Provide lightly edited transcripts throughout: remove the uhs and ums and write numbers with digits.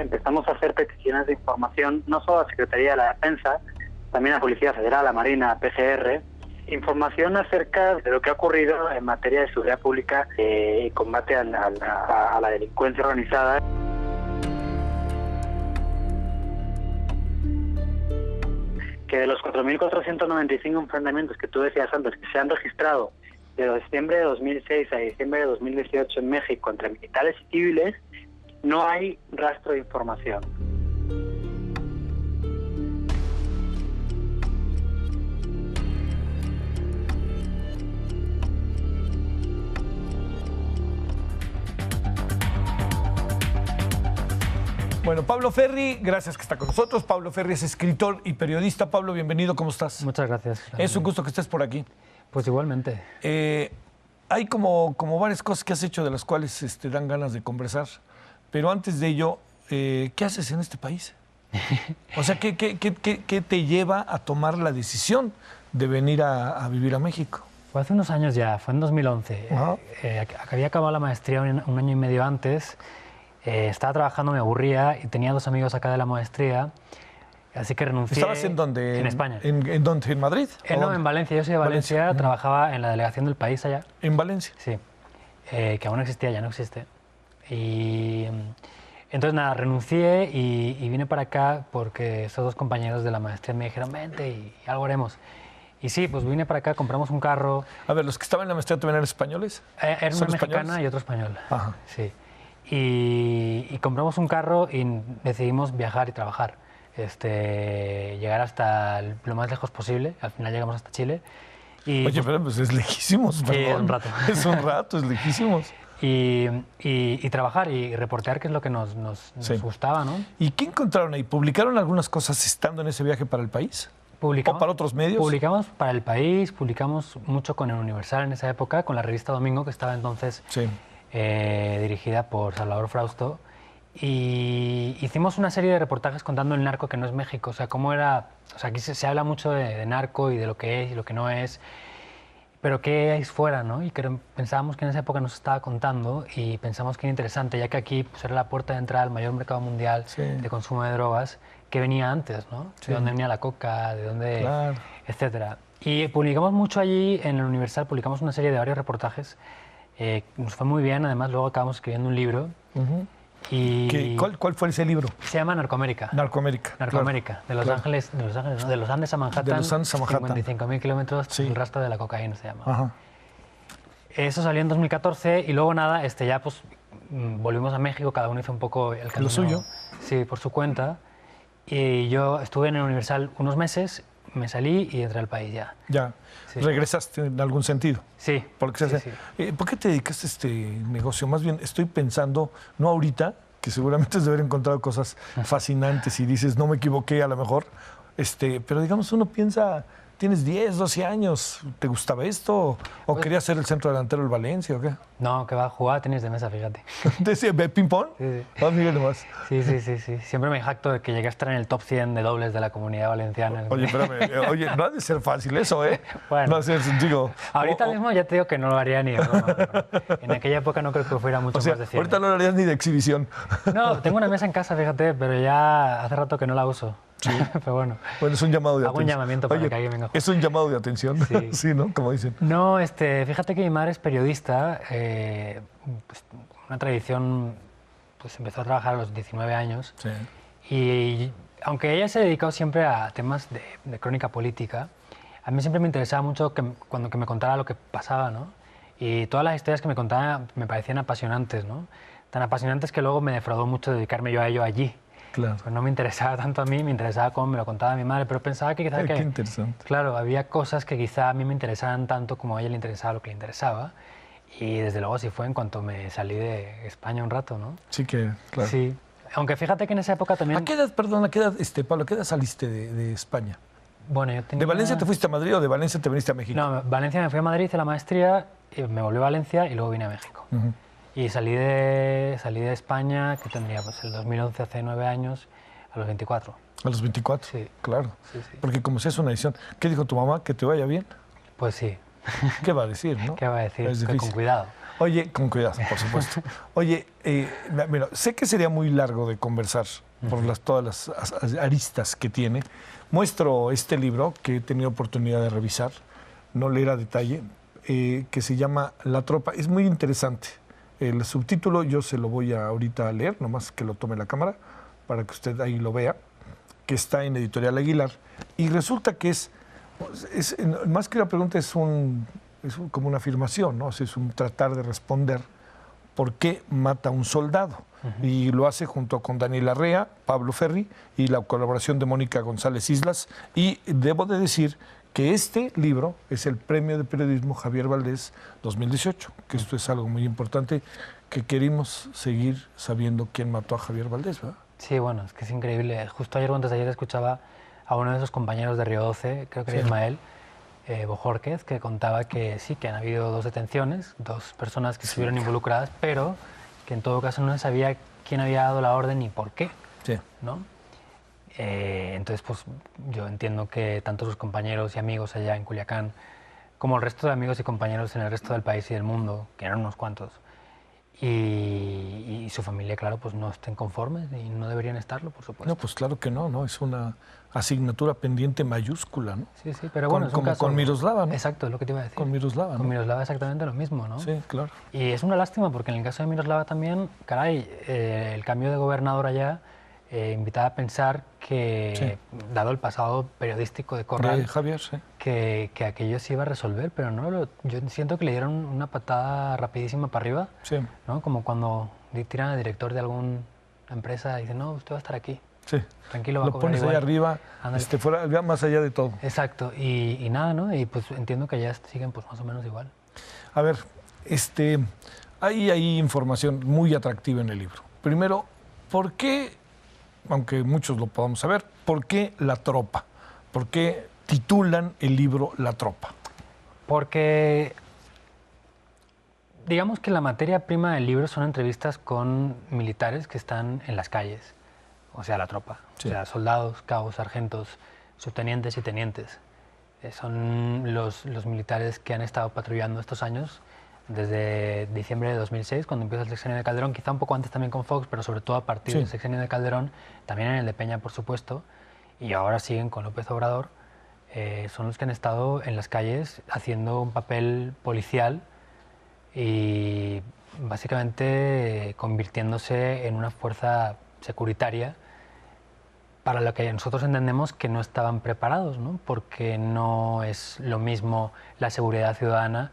empezamos a hacer peticiones de información, no solo a la Secretaría de la Defensa, también a Policía Federal, a Marina, a PGR, información acerca de lo que ha ocurrido en materia de seguridad pública y combate a la delincuencia organizada. Que de los 4.495 enfrentamientos que tú decías antes, que se han registrado de diciembre de 2006 a diciembre de 2018 en México entre militares y civiles, no hay rastro de información. Bueno, Pablo Ferri, gracias que está con nosotros. Pablo Ferri es escritor y periodista. Pablo, bienvenido, ¿cómo estás? Muchas gracias. Es un gusto que estés por aquí. Pues igualmente. Hay como varias cosas que has hecho de las cuales dan ganas de conversar, pero antes de ello, ¿qué haces en este país? O sea, ¿qué te lleva a tomar la decisión de venir a vivir a México? Fue hace unos años ya, fue en 2011. Había acabado la maestría un año y medio antes. Estaba trabajando, me aburría y tenía 2 amigos acá de la maestría, así que renuncié. ¿Estabas en dónde? En España. ¿En dónde? ¿En Madrid? No, en Valencia. Yo soy de Valencia, trabajaba en la delegación del país allá. ¿En Valencia? Sí, que aún no existía, ya no existe. Y entonces nada, renuncié y vine para acá porque esos 2 compañeros de la maestría me dijeron, vente y algo haremos. Y sí, pues vine para acá, compramos un carro. A ver, ¿los que estaban en la maestría también eran españoles? Era una mexicana y otro español. Ajá. Sí. Y compramos un carro y decidimos viajar y trabajar. Llegar hasta lo más lejos posible. Al final llegamos hasta Chile. Oye, pero pues es lejísimos, perdón. Sí, es un rato. Es un rato, es lejísimos. Y trabajar y reportear, que es lo que nos gustaba, ¿no? ¿Y qué encontraron ahí? ¿Publicaron algunas cosas estando en ese viaje para el país? ¿O para otros medios? Publicamos para el país, publicamos mucho con el Universal en esa época, con la revista Domingo, que estaba entonces... Sí. Dirigida por Salvador Frausto, y hicimos una serie de reportajes contando el narco que no es México, o sea, cómo era, o sea, aquí se habla mucho de narco y de lo que es y lo que no es, pero qué hay fuera, ¿no? Y pensábamos que en esa época nos estaba contando y pensamos que era interesante, ya que aquí pues, era la puerta de entrada al mayor mercado mundial de consumo de drogas, que venía antes, ¿no? Sí. De dónde venía la coca, de dónde, claro, etcétera. Y publicamos mucho allí, en el Universal publicamos una serie de varios reportajes. Nos fue muy bien, además luego acabamos escribiendo un libro. ¿Cuál fue ese libro? Se llama Narcoamérica. Narcoamérica. Narcoamérica, claro. de los Andes a Manhattan. De los Andes a Manhattan. 55.000 kilómetros, sí. El rastro de la cocaína se llama. Ajá. Eso salió en 2014 y luego nada, ya pues volvimos a México, cada uno hizo un poco el camino. Lo suyo. Sí, por su cuenta. Y yo estuve en el Universal unos meses, me salí y entré al país ya. Ya. Sí. ¿Regresaste en algún sentido? Sí. ¿Por qué te dedicaste a este negocio? Más bien estoy pensando, no ahorita, que seguramente has de haber encontrado cosas fascinantes y dices, no me equivoqué a lo mejor, pero digamos uno piensa, tienes 10, 12 años, ¿te gustaba esto? ¿O pues, querías ser el centro delantero del Valencia o qué? No, que va a jugar tenis de mesa, fíjate. ¿Ping-pong? Sí, sí. Ah, Miguel nomás. Sí. Siempre me jacto de que llegué a estar en el top 100 de dobles de la Comunidad Valenciana. Oye, espérame, no ha de ser fácil eso, ¿eh? Bueno, no ha de ser sencillo. Ahorita mismo ya te digo que no lo haría ni de broma. En aquella época no creo que fuera mucho más de 100. Ahorita no lo harías ni de exhibición. No, tengo una mesa en casa, fíjate, pero ya hace rato que no la uso. Sí. Pero bueno. Bueno, es un llamado de atención. Hago un llamamiento para que alguien venga a jugar. Es un llamado de atención, sí. Sí, ¿no? Como dicen. No, fíjate que mi madre es periodista, pues, una tradición, pues empezó a trabajar a los 19 años. Sí. Y aunque ella se ha dedicado siempre a temas de crónica política, a mí siempre me interesaba mucho que me contara lo que pasaba, ¿no? Y todas las historias que me contaba me parecían apasionantes, ¿no? Tan apasionantes que luego me defraudó mucho dedicarme yo a ello allí. Claro. Pues no me interesaba tanto a mí, me interesaba cómo me lo contaba mi madre, pero pensaba que quizás... Qué interesante. Claro, había cosas que quizá a mí me interesaban tanto como a ella le interesaba lo que le interesaba. Y desde luego así fue en cuanto me salí de España un rato, ¿no? Sí que, claro. Sí, aunque fíjate que en esa época también... ¿A qué edad, Pablo, a qué edad saliste de España? Bueno, yo tenía... ¿De Valencia te fuiste a Madrid o de Valencia te viniste a México? No, Valencia me fui a Madrid, hice la maestría, y me volví a Valencia y luego vine a México. Y salí de España, que tendría pues el 2011, hace 9 años, a los 24. ¿A los 24? Sí. Claro. Sí. Porque como si es una edición, ¿qué dijo tu mamá? ¿Que te vaya bien? Pues sí. ¿Qué va a decir, no? ¿Qué va a decir? Es que difícil. con cuidado. Oye, con cuidado, por supuesto. Oye, mira, sé que sería muy largo de conversar por todas las aristas que tiene. Muestro este libro que he tenido oportunidad de revisar, no leer a detalle, que se llama La Tropa. Es muy interesante. El subtítulo yo se lo voy ahorita a leer, nomás que lo tome la cámara, para que usted ahí lo vea, que está en Editorial Aguilar. Y resulta que más que una pregunta, es como una afirmación, ¿no? O sea, es un tratar de responder por qué mata a un soldado. Y lo hace junto con Daniel Arrea, Pablo Ferri y la colaboración de Mónica González Islas. Y debo de decir que este libro es el Premio de Periodismo Javier Valdés 2018, que esto es algo muy importante, que queremos seguir sabiendo quién mató a Javier Valdés, ¿verdad? Sí, bueno, es que es increíble. Justo ayer o antes de ayer escuchaba a uno de esos compañeros de Río 12, creo que era Ismael Bojórquez, que contaba que sí, que han habido 2 detenciones, 2 personas que estuvieron involucradas, pero que en todo caso no se sabía quién había dado la orden ni por qué, ¿no? Entonces, pues yo entiendo que tanto sus compañeros y amigos allá en Culiacán, como el resto de amigos y compañeros en el resto del país y del mundo, que eran unos cuantos, y su familia, claro, pues no estén conformes y no deberían estarlo, por supuesto. No, pues claro que no, es una asignatura pendiente mayúscula, ¿no? Sí, sí, pero bueno, es un como caso... con Miroslava, ¿no? Exacto, es lo que te iba a decir. Con Miroslava, ¿no? Con Miroslava exactamente lo mismo, ¿no? Sí, claro. Y es una lástima porque en el caso de Miroslava también, caray, el cambio de gobernador allá invitaba a pensar que, dado el pasado periodístico de Corral, de Javier, sí, que aquello se iba a resolver, pero no, yo siento que le dieron una patada rapidísima para arriba, ¿no? Como cuando tiran al director de alguna empresa y dicen, no, usted va a estar aquí. Sí. Tranquilo, va a lo cobrar pones igual. ahí arriba, fuera, más allá de todo. Exacto, y nada, ¿no? Y pues entiendo que allá siguen pues más o menos igual. A ver, hay información muy atractiva en el libro. Primero, ¿por qué, aunque muchos lo podamos saber, por qué La Tropa? ¿Por qué titulan el libro La Tropa? Porque digamos que la materia prima del libro son entrevistas con militares que están en las calles, o sea, la tropa, o sea, soldados, cabos, sargentos, subtenientes y tenientes. Son los militares que han estado patrullando estos años, desde diciembre de 2006, cuando empieza el sexenio de Calderón, quizá un poco antes también con Fox, pero sobre todo a partir del sexenio de Calderón, también en el de Peña, por supuesto, y ahora siguen con López Obrador. Son los que han estado en las calles haciendo un papel policial y básicamente convirtiéndose en una fuerza securitaria para lo que nosotros entendemos que no estaban preparados, ¿no? Porque no es lo mismo la seguridad ciudadana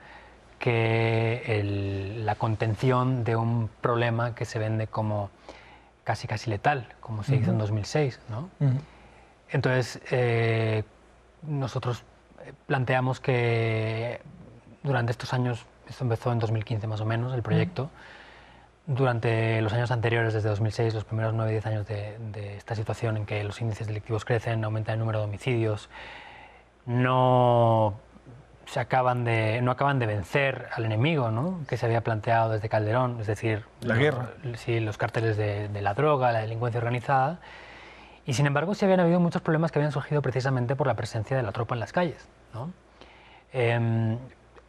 que la contención de un problema que se vende como casi letal, como se hizo en 2006, ¿no? Entonces, nosotros planteamos que durante estos años, esto empezó en 2015 más o menos, el proyecto, durante los años anteriores, desde 2006, los primeros 9 o 10 años de esta situación en que los índices delictivos crecen, aumenta el número de homicidios, no acaban de vencer al enemigo, ¿no? Que se había planteado desde Calderón, es decir, la guerra. Sí, los cárteles de la droga, la delincuencia organizada. Y sin embargo, sí habían habido muchos problemas que habían surgido precisamente por la presencia de la tropa en las calles, ¿no?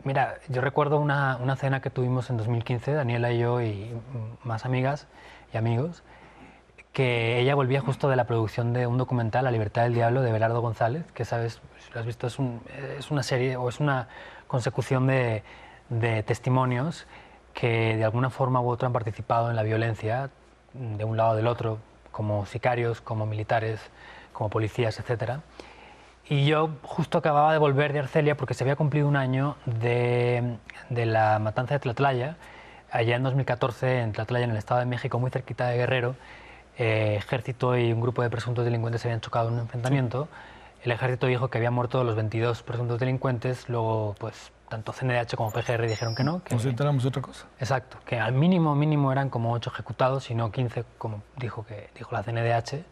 Mira, yo recuerdo una cena que tuvimos en 2015, Daniela y yo y más amigas y amigos, que ella volvía justo de la producción de un documental, La Libertad del Diablo, de Belardo González, que sabes, si lo has visto, es una serie o es una consecución de testimonios que de alguna forma u otra han participado en la violencia de un lado o del otro, como sicarios, como militares, como policías, etcétera. Y yo justo acababa de volver de Arcelia porque se había cumplido un año de la matanza de Tlatlaya. Allá en 2014, en Tlatlaya, en el Estado de México, muy cerquita de Guerrero, ejército y un grupo de presuntos delincuentes se habían chocado en un enfrentamiento. El ejército dijo que habían muerto los 22 presuntos delincuentes, luego pues tanto CNDH como PGR dijeron que no. Que, nos enteramos de otra cosa. Exacto, que al mínimo eran como 8 ejecutados y no 15, como dijo la CNDH.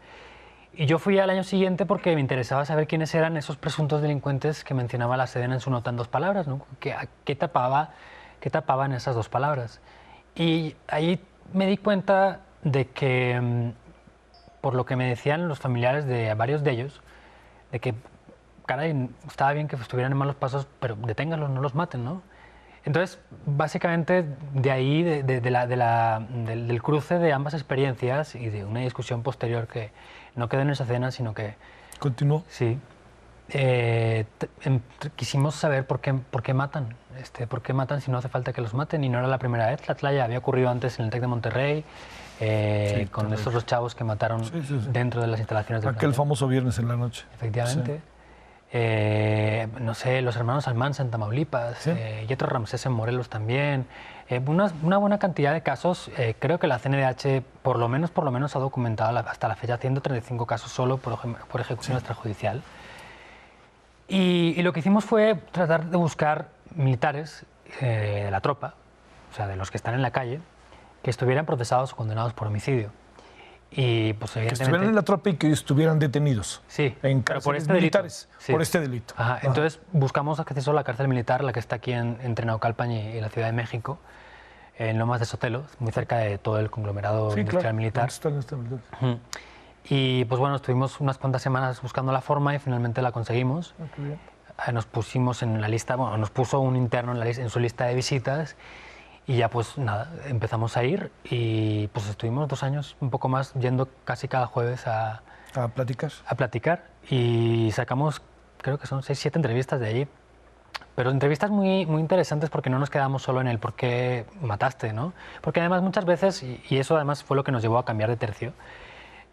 Y yo fui al año siguiente porque me interesaba saber quiénes eran esos presuntos delincuentes que mencionaba la Sedena en su nota en 2 palabras, ¿no? ¿Qué tapaban esas 2 palabras? Y ahí me di cuenta de que, por lo que me decían los familiares de varios de ellos, de que, caray, estaba bien que estuvieran en malos pasos, pero deténganlos, no los maten, ¿no? Entonces, básicamente, de ahí, del cruce de ambas experiencias y de una discusión posterior que no quedó en esa cena, sino que... ¿Continuó? Sí. Quisimos saber por qué matan. ¿Por qué matan si no hace falta que los maten? Y no era la primera vez. La Tlaya había ocurrido antes en el TEC de Monterrey, con estos dos chavos que mataron dentro de las instalaciones del aquel famoso viernes en la noche. Efectivamente. No sé, los hermanos Almanza en Tamaulipas, Yetro Ramsés en Morelos también. Una buena cantidad de casos. Creo que la CNDH por lo menos ha documentado hasta la fecha 135 casos solo por ejecución extrajudicial. Y lo que hicimos fue tratar de buscar militares de la tropa, o sea, de los que están en la calle, que estuvieran procesados o condenados por homicidio. Y pues evidentemente... Que estuvieran en la tropa y que estuvieran detenidos. Sí, en pero por este militares, delito. Sí. Por este delito. Ajá, entonces buscamos acceso a la cárcel militar, la que está aquí entre Naucalpan y la Ciudad de México, en Lomas de Sotelo, muy cerca de todo el conglomerado industrial militar. Y pues bueno, estuvimos unas cuantas semanas buscando la forma y finalmente la conseguimos. Nos pusimos en la lista, bueno, nos puso un interno en su lista de visitas y ya pues nada, empezamos a ir y pues estuvimos 2 años, un poco más, yendo casi cada jueves a platicar y sacamos, creo que son 6, 7 entrevistas de allí. Pero entrevistas muy, muy interesantes porque no nos quedamos solo en el por qué mataste, ¿no? Porque además muchas veces, y eso además fue lo que nos llevó a cambiar de tercio,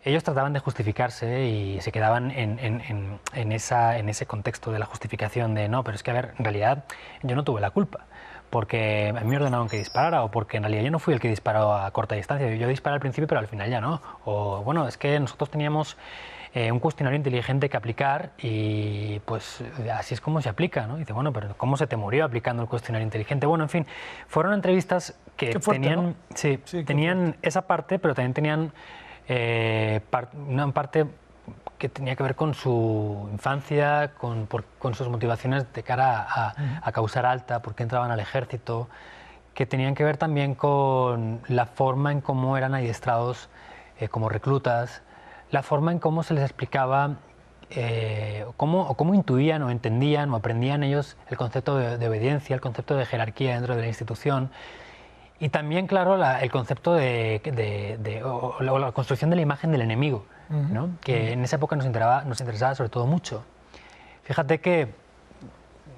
ellos trataban de justificarse y se quedaban en ese contexto de la justificación de no, pero es que a ver, en realidad yo no tuve la culpa, porque a mí me ordenaron que disparara o porque en realidad yo no fui el que disparó a corta distancia, yo disparé al principio pero al final ya no, o bueno, es que nosotros teníamos un cuestionario inteligente que aplicar y pues así es como se aplica, ¿no? Y dice, bueno, pero ¿cómo se te murió aplicando el cuestionario inteligente? Bueno, en fin, fueron entrevistas que fuerte, tenían, ¿no? sí, tenían esa parte, pero también tenían una parte que tenía que ver con su infancia, con sus motivaciones de cara a causar alta, por qué entraban al ejército, que tenían que ver también con la forma en cómo eran adiestrados como reclutas, la forma en cómo se les explicaba, cómo intuían o entendían o aprendían ellos el concepto de obediencia, el concepto de jerarquía dentro de la institución. Y también, claro, el concepto o la construcción de la imagen del enemigo, ¿no? Que en esa época nos interesaba sobre todo mucho. Fíjate que,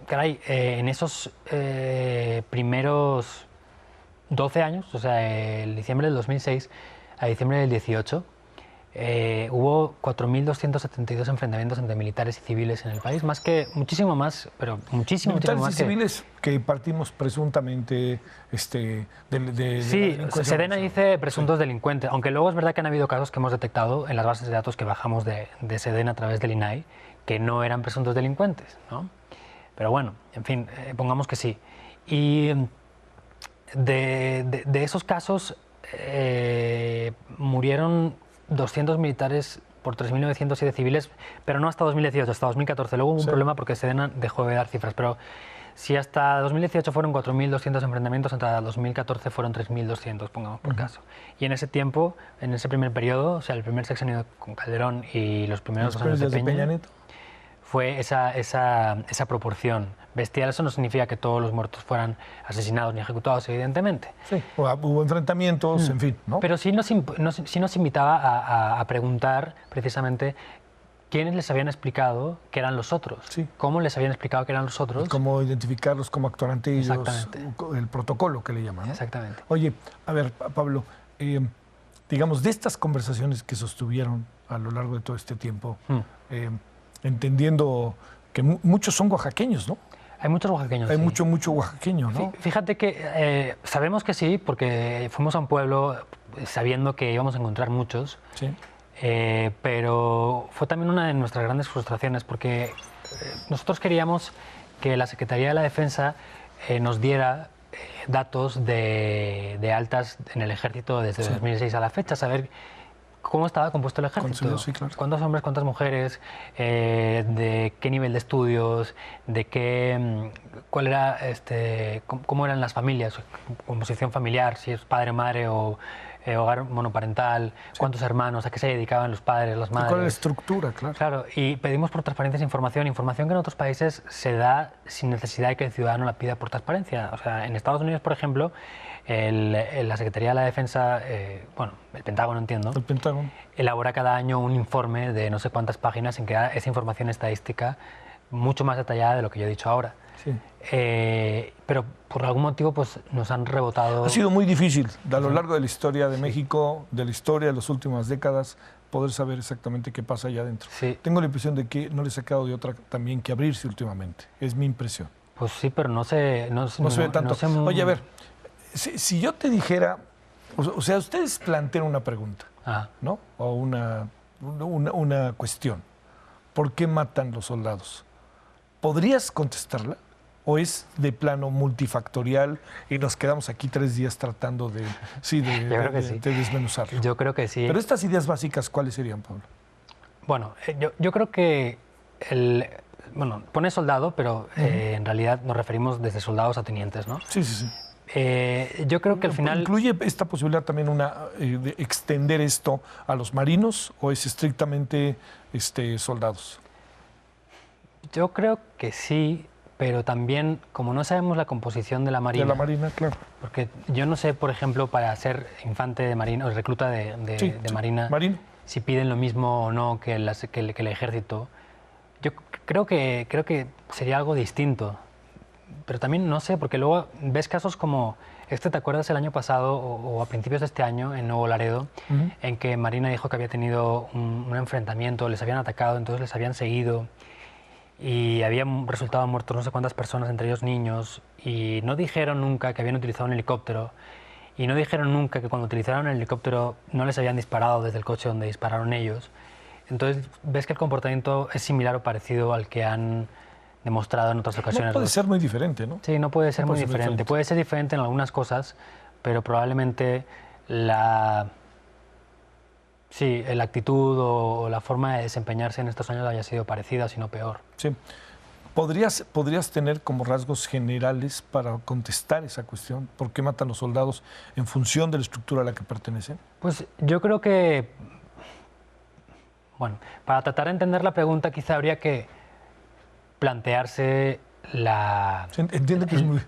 caray, en esos primeros 12 años, o sea, el diciembre del 2006 a diciembre del 18, hubo 4.272 enfrentamientos entre militares y civiles en el país, muchísimo más, pero muchísimo más. Militares y civiles que partimos presuntamente de sí, Sedena dice presuntos delincuentes, aunque luego es verdad que han habido casos que hemos detectado en las bases de datos que bajamos de Sedena a través del INAI, que no eran presuntos delincuentes, ¿no? Pero bueno, en fin, pongamos que sí. Y de esos casos murieron 200 militares por 3.907 civiles, pero no hasta 2018, hasta 2014. Luego hubo un problema porque Sedena dejó de dar cifras, pero si hasta 2018 fueron 4.200 enfrentamientos, hasta 2014 fueron 3.200, pongamos por caso. Y en ese tiempo, en ese primer periodo, o sea, el primer sexenio con Calderón y los primeros 2 años de Peña Nieto, fue esa proporción bestial. Eso no significa que todos los muertos fueran asesinados ni ejecutados, evidentemente. Sí, hubo enfrentamientos, en fin, ¿no? Pero sí nos invitaba a preguntar precisamente quiénes les habían explicado que eran los otros, cómo les habían explicado que eran los otros. Cómo identificarlos, cómo actúan ante ellos, el protocolo que le llaman, ¿no? Exactamente. Oye, a ver, Pablo, digamos, de estas conversaciones que sostuvieron a lo largo de todo este tiempo, entendiendo que muchos son oaxaqueños, ¿no? Hay muchos oaxaqueños. Hay mucho oaxaqueño, ¿no? Fíjate que sabemos que sí, porque fuimos a un pueblo sabiendo que íbamos a encontrar muchos, pero fue también una de nuestras grandes frustraciones, porque nosotros queríamos que la Secretaría de la Defensa nos diera datos de altas en el ejército desde 2006 a la fecha, saber cómo estaba compuesto el ejército, sí, claro. Cuántos hombres, cuántas mujeres, de qué nivel de estudios, cuál era, cómo eran las familias, composición familiar, si es padre, madre o hogar monoparental, cuántos hermanos, a qué se dedicaban los padres, las madres. ¿Cuál es la estructura? Claro. Claro, y pedimos por transparencia esa información, información que en otros países se da sin necesidad de que el ciudadano la pida por transparencia. O sea, en Estados Unidos, por ejemplo, la Secretaría de la Defensa, bueno, el Pentágono, entiendo, El Pentágono. elabora cada año un informe de no sé cuántas páginas en que da esa información estadística mucho más detallada de lo que yo he dicho ahora. Sí. Pero por algún motivo pues nos han rebotado. Ha sido muy difícil a lo largo de la historia de México, de la historia de las últimas décadas, poder saber exactamente qué pasa allá adentro. Sí. Tengo la impresión de que no les ha quedado de otra también que abrirse últimamente. Es mi impresión. Pues sí, pero no sé. No se ve tanto. no sé Oye, a ver, si yo te dijera, o sea, ustedes plantean una pregunta, ¿no? O una cuestión. ¿Por qué matan los soldados? ¿Podrías contestarla? ¿O es de plano multifactorial y nos quedamos aquí 3 días tratando de desmenuzarlo? Yo creo que sí. Pero estas ideas básicas, ¿cuáles serían, Pablo? Bueno, yo creo que bueno, pone soldado, pero en realidad nos referimos desde soldados a tenientes, ¿no? Sí, sí, sí. Yo creo que al final... ¿Incluye esta posibilidad también de extender esto a los marinos o es estrictamente soldados? Yo creo que sí, pero también, como no sabemos la composición de la Marina... De la Marina, claro. Porque yo no sé, por ejemplo, para ser infante de Marina o recluta de Marina, si piden lo mismo o no que el Ejército. Yo creo que sería algo distinto. Pero también no sé, porque luego ves casos como ¿te acuerdas el año pasado o a principios de este año en Nuevo Laredo, en que Marina dijo que había tenido un enfrentamiento, les habían atacado, entonces les habían seguido y habían resultado muertos no sé cuántas personas, entre ellos niños, y no dijeron nunca que habían utilizado un helicóptero y no dijeron nunca que cuando utilizaron el helicóptero no les habían disparado desde el coche donde dispararon ellos? Entonces ves que el comportamiento es similar o parecido al que han demostrado en otras ocasiones. No puede ser muy diferente, ¿no? Sí, no puede ser muy diferente. Puede ser diferente en algunas cosas, pero probablemente la actitud o la forma de desempeñarse en estos años haya sido parecida, si no peor. Sí. ¿Podrías tener como rasgos generales para contestar esa cuestión? ¿Por qué matan los soldados en función de la estructura a la que pertenecen? Pues yo creo que, bueno, para tratar de entender la pregunta quizá habría que plantearse la... Entiendo que es muy...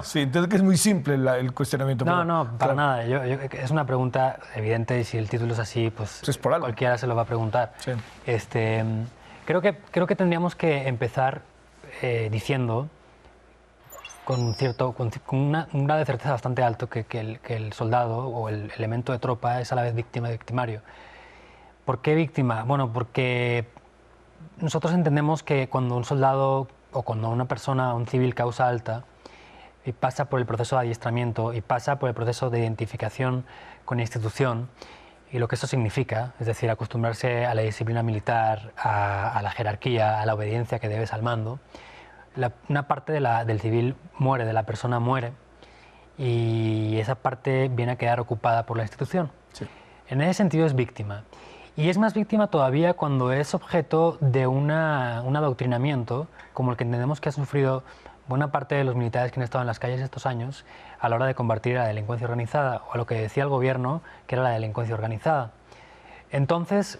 Sí, entiendo que es muy simple el cuestionamiento. No, para nada. Es una pregunta evidente y si el título es así, pues es por algo. Cualquiera se lo va a preguntar. Sí. Creo que tendríamos que empezar diciendo con un grado de certeza bastante alto que el soldado o el elemento de tropa es a la vez víctima y victimario. ¿Por qué víctima? Bueno, porque nosotros entendemos que cuando un soldado o cuando una persona, un civil causa alta, y pasa por el proceso de adiestramiento y pasa por el proceso de identificación con la institución y lo que eso significa, es decir, acostumbrarse a la disciplina militar, a la jerarquía, a la obediencia que debes al mando, una parte del civil muere, de la persona muere, y esa parte viene a quedar ocupada por la institución. Sí. En ese sentido es víctima. Y es más víctima todavía cuando es objeto de un adoctrinamiento, como el que entendemos que ha sufrido buena parte de los militares que han estado en las calles estos años a la hora de combatir la delincuencia organizada, o a lo que decía el gobierno, que era la delincuencia organizada. Entonces,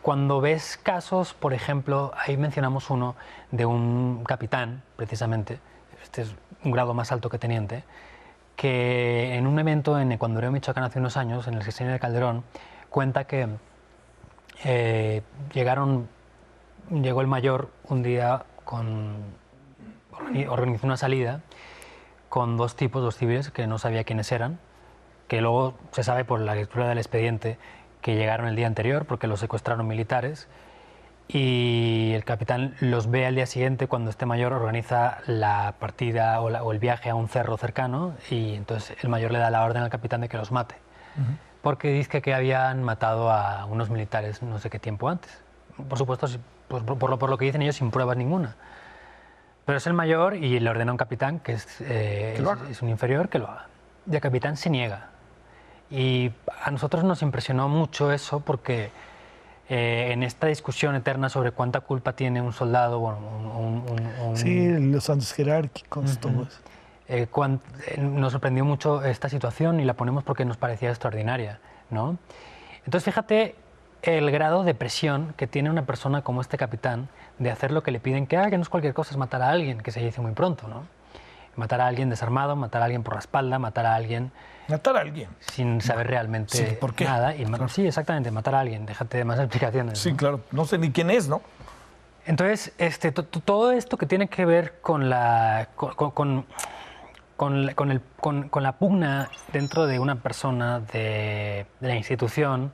cuando ves casos, por ejemplo, ahí mencionamos uno de un capitán, precisamente, este es un grado más alto que teniente, que en un evento en Ecuandureo, Michoacán, hace unos años, en el sexenio de Calderón, cuenta que llegó el mayor un día organizó una salida con dos civiles que no sabía quiénes eran, que luego se sabe por la lectura del expediente que llegaron el día anterior porque los secuestraron militares, y el capitán los ve al día siguiente cuando este mayor organiza la partida o el viaje a un cerro cercano, y entonces el mayor le da la orden al capitán de que los mate. Porque dice que habían matado a unos militares no sé qué tiempo antes. Por supuesto, por lo que dicen ellos, sin pruebas ninguna. Pero es el mayor y le ordena a un capitán, que es un inferior, que lo haga. Y el capitán se niega. Y a nosotros nos impresionó mucho eso porque en esta discusión eterna sobre cuánta culpa tiene un soldado, bueno, sí, los andes jerárquicos, todo eso. Nos sorprendió mucho esta situación y la ponemos porque nos parecía extraordinaria, ¿no? Entonces, fíjate el grado de presión que tiene una persona como este capitán de hacer lo que le piden que haga, que no es cualquier cosa, es matar a alguien, que se dice muy pronto, ¿no? Matar a alguien desarmado, matar a alguien por la espalda, matar a alguien... Matar a alguien. Sin saber realmente Sí, ¿por qué? nada. Claro. Sí, exactamente, matar a alguien. Déjate de más explicaciones. Sí, ¿no? claro. No sé ni quién es, ¿no? Entonces, todo esto que tiene que ver con la pugna dentro de una persona, de la institución,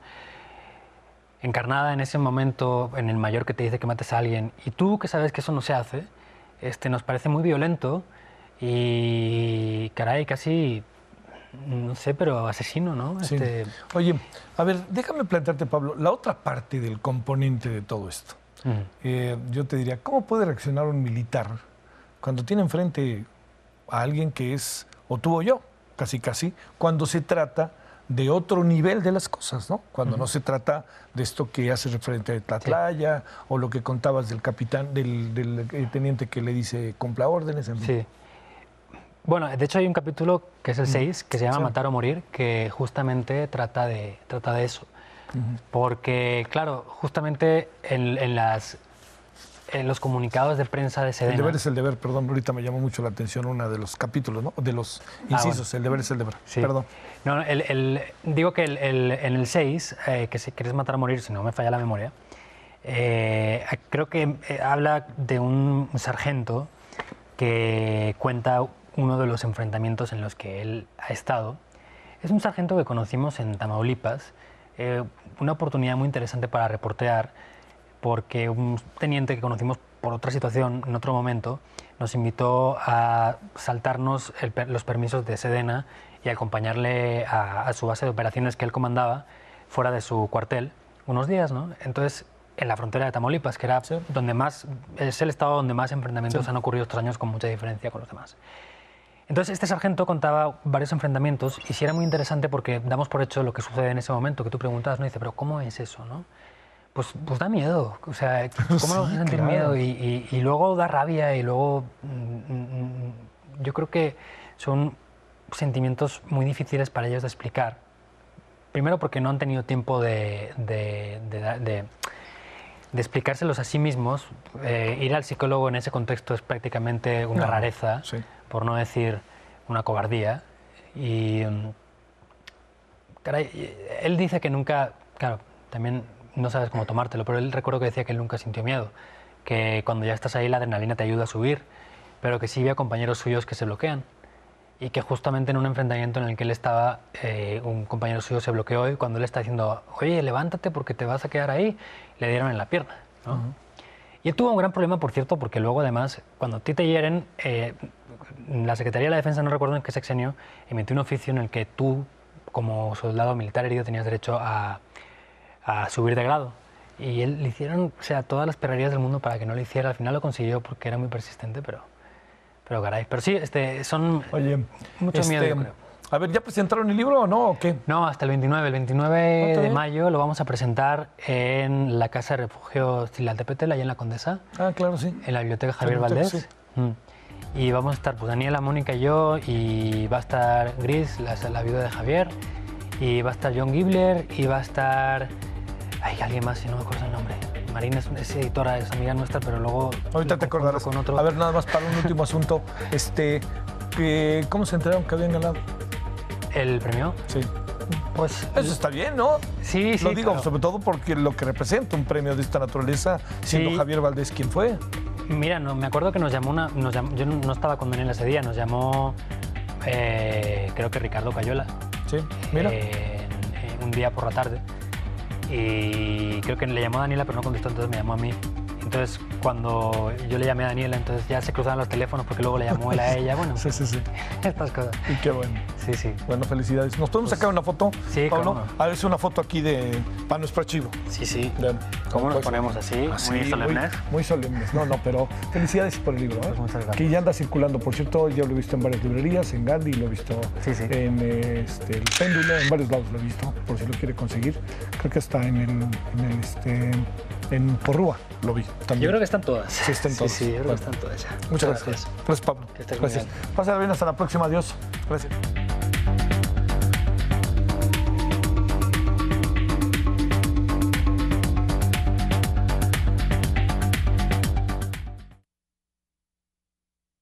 encarnada en ese momento en el mayor que te dice que mates a alguien, y tú que sabes que eso no se hace, nos parece muy violento y, caray, casi, no sé, pero asesino, ¿no? Sí. Oye, a ver, déjame plantearte, Pablo, la otra parte del componente de todo esto. Yo te diría, ¿cómo puede reaccionar un militar cuando tiene enfrente a alguien que es, o tú o yo, casi, cuando se trata de otro nivel de las cosas, ¿no? Cuando no se trata de esto que hace referente a Tlatlaya, o lo que contabas del capitán, del teniente que le dice cumpla órdenes, en fin. Sí. Bueno, de hecho hay un capítulo que es el 6, que se llama Matar o Morir, que justamente trata de eso. Porque, claro, justamente en los comunicados de prensa de Sedena... El deber es el deber, perdón, ahorita me llamó mucho la atención uno de los capítulos, ¿no? De los incisos, bueno. el deber es el deber, Sí. perdón. No, digo que en el 6, que si quieres matar o morir, si no me falla la memoria, creo que habla de un sargento que cuenta uno de los enfrentamientos en los que él ha estado. Es un sargento que conocimos en Tamaulipas, una oportunidad muy interesante para reportear, porque un teniente que conocimos por otra situación, en otro momento, nos invitó a saltarnos los permisos de Sedena y acompañarle a su base de operaciones que él comandaba fuera de su cuartel unos días, ¿no? Entonces, en la frontera de Tamaulipas, que era donde más, es el estado donde más enfrentamientos han ocurrido estos años, con mucha diferencia con los demás. Entonces, este sargento contaba varios enfrentamientos y sí era muy interesante porque damos por hecho lo que sucede en ese momento, que tú preguntabas, ¿no? Y dice, pero ¿cómo es eso, no? Pues da miedo, o sea, ¿cómo no vas a sentir miedo? Y luego da rabia y luego yo creo que son sentimientos muy difíciles para ellos de explicar. Primero porque no han tenido tiempo de explicárselos a sí mismos. Ir al psicólogo en ese contexto es prácticamente una rareza, por no decir una cobardía. Y, caray, él dice que nunca, claro, también no sabes cómo tomártelo, pero él recuerdo que decía que él nunca sintió miedo, que cuando ya estás ahí la adrenalina te ayuda a subir, pero que sí había compañeros suyos que se bloquean y que justamente en un enfrentamiento en el que él estaba, un compañero suyo se bloqueó y cuando él está diciendo, oye, levántate porque te vas a quedar ahí, le dieron en la pierna, ¿no? Y él tuvo un gran problema, por cierto, porque luego además, cuando a ti te hieren, la Secretaría de la Defensa, no recuerdo en qué sexenio, emitió un oficio en el que tú, como soldado militar herido, tenías derecho a subir de grado. Y él le hicieron, o sea, todas las perrerías del mundo para que no lo hiciera. Al final lo consiguió porque era muy persistente, pero caray. Pero sí, son mucho miedo, yo creo. A ver, ¿ya presentaron el libro o no? ¿O qué? No, hasta el 29. El 29 de mayo lo vamos a presentar en la Casa de Refugio Tzilaltepetl, allá en La Condesa. Ah, claro, sí. En la Biblioteca Javier Valdés. Sí. Y vamos a estar, pues, Daniela, Mónica y yo, y va a estar Gris, la viuda de Javier, y va a estar John Gibler, y va a estar... Hay alguien más, si no me acuerdo el nombre. Marina es editora, es amiga nuestra, pero luego... Ahorita te acordarás. Con otro... A ver, nada más para un último asunto. ¿Cómo se enteraron que habían ganado? ¿El premio? Sí. Pues... Eso está bien, ¿no? Sí, sí. Lo digo, claro. sobre todo porque lo que representa un premio de esta naturaleza, siendo Javier Valdés quien fue. Mira, no, me acuerdo que nos llamó yo no estaba con Daniela ese día, nos llamó, creo que Ricardo Cayola. Sí, mira. Un día por la tarde. Y creo que le llamó a Daniela, pero no contestó, entonces me llamó a mí. Entonces, cuando yo le llamé a Daniela, entonces ya se cruzaban los teléfonos porque luego le llamó él a ella. Bueno, sí. estas cosas. Y qué bueno. Sí, sí. Bueno, felicidades. ¿Nos podemos sacar una foto, sí, Pablo? cómo no. A ver, es una foto aquí para nuestro archivo. Sí, sí. Vean, ¿Cómo nos pues, ponemos así? Muy solemnes. Muy solemnes. No, pero felicidades por el libro. Pues muchas gracias. Que ya anda circulando. Por cierto, yo lo he visto en varias librerías, en Gandhi, lo he visto Sí, sí. en el Péndulo, en varios lados lo he visto, por si lo quiere conseguir. Creo que está en Porrúa, lo vi también. Yo creo que están todas. Sí, están todas. Sí, yo creo Bueno. que están todas ya. Muchas gracias. Gracias, Pablo. Que estés muy Gracias. bien. Pásala bien, hasta la próxima. Adiós. Gracias.